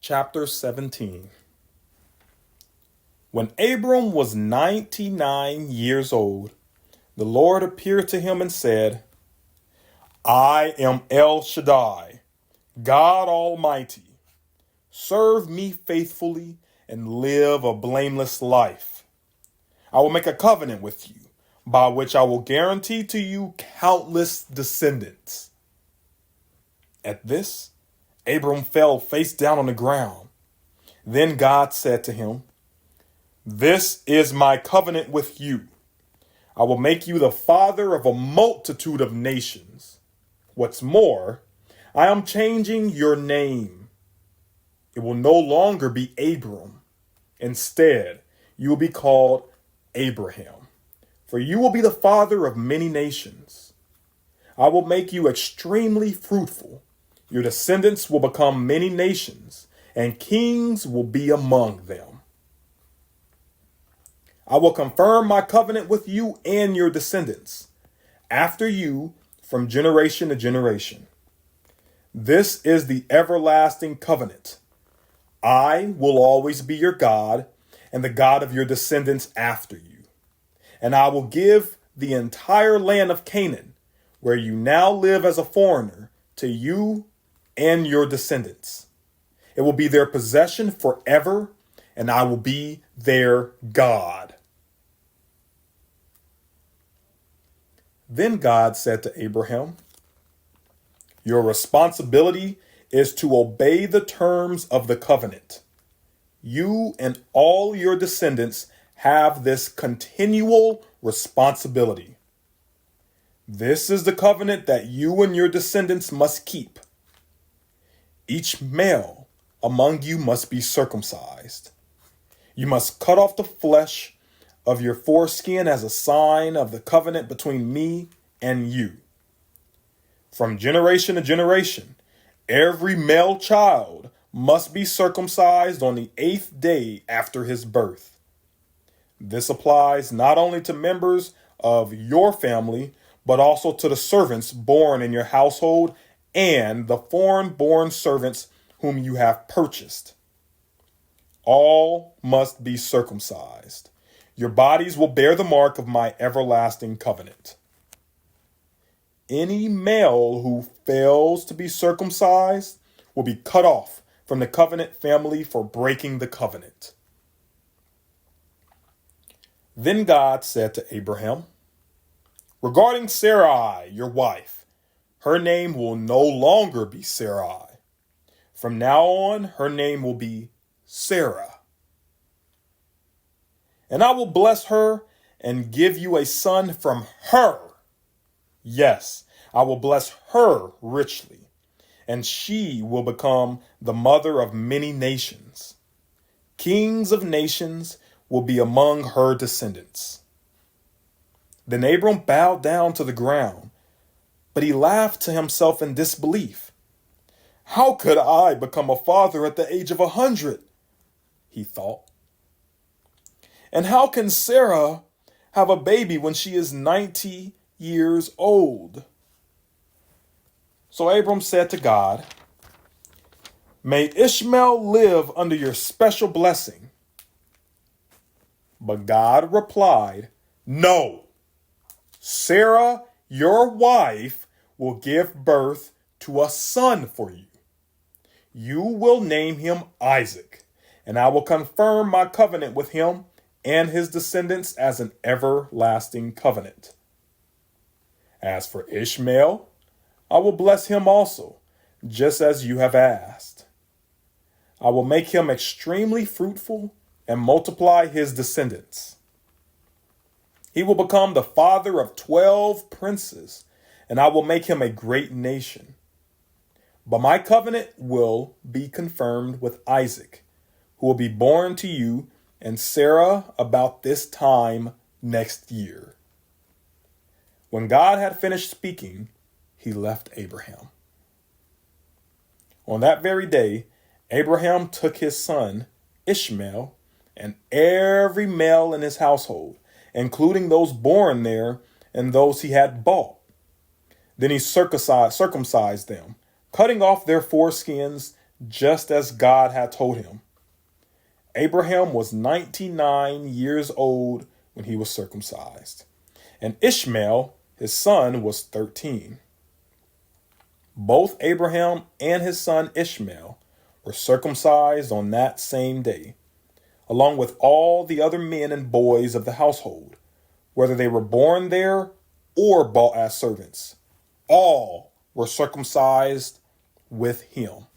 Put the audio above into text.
Chapter 17. When Abram was 99 years old, the Lord appeared to him and said, I am El Shaddai, God Almighty. Serve me faithfully and live a blameless life. I will make a covenant with you, by which I will guarantee to you countless descendants. At this, Abram fell face down on the ground. Then God said to him, This is my covenant with you. I will make you the father of a multitude of nations. What's more, I am changing your name. It will no longer be Abram. Instead, you will be called Abraham, for you will be the father of many nations. I will make you extremely fruitful. Your descendants will become many nations, and kings will be among them. I will confirm my covenant with you and your descendants, after you, from generation to generation. This is the everlasting covenant. I will always be your God, and the God of your descendants after you. And I will give the entire land of Canaan, where you now live as a foreigner, to you and your descendants. It will be their possession forever, and I will be their God. Then God said to Abraham, Your responsibility is to obey the terms of the covenant. You and all your descendants have this continual responsibility. This is the covenant that you and your descendants must keep. Each male among you must be circumcised. You must cut off the flesh of your foreskin as a sign of the covenant between me and you. From generation to generation, every male child must be circumcised on the 8th day after his birth. This applies not only to members of your family, but also to the servants born in your household and the foreign-born servants whom you have purchased. All must be circumcised. Your bodies will bear the mark of my everlasting covenant. Any male who fails to be circumcised will be cut off from the covenant family for breaking the covenant. Then God said to Abraham, Regarding Sarai, your wife, her name will no longer be Sarai. From now on, her name will be Sarah. And I will bless her and give you a son from her. Yes, I will bless her richly, and she will become the mother of many nations. Kings of nations will be among her descendants. Then Abram bowed down to the ground, but he laughed to himself in disbelief. How could I become a father at the age of 100? He thought. And how can Sarah have a baby when she is 90 years old? So Abram said to God, May Ishmael live under your special blessing. But God replied, No, Sarah, your wife, will give birth to a son for you. You will name him Isaac, and I will confirm my covenant with him and his descendants as an everlasting covenant. As for Ishmael, I will bless him also, just as you have asked. I will make him extremely fruitful and multiply his descendants. He will become the father of 12 princes, and I will make him a great nation. But my covenant will be confirmed with Isaac, who will be born to you and Sarah about this time next year. When God had finished speaking, he left Abraham. On that very day, Abraham took his son, Ishmael, and every male in his household, including those born there and those he had bought. Then he circumcised them, cutting off their foreskins just as God had told him. Abraham was 99 years old when he was circumcised, and Ishmael, his son, was 13. Both Abraham and his son Ishmael were circumcised on that same day, along with all the other men and boys of the household, whether they were born there or bought as servants. All were circumcised with him.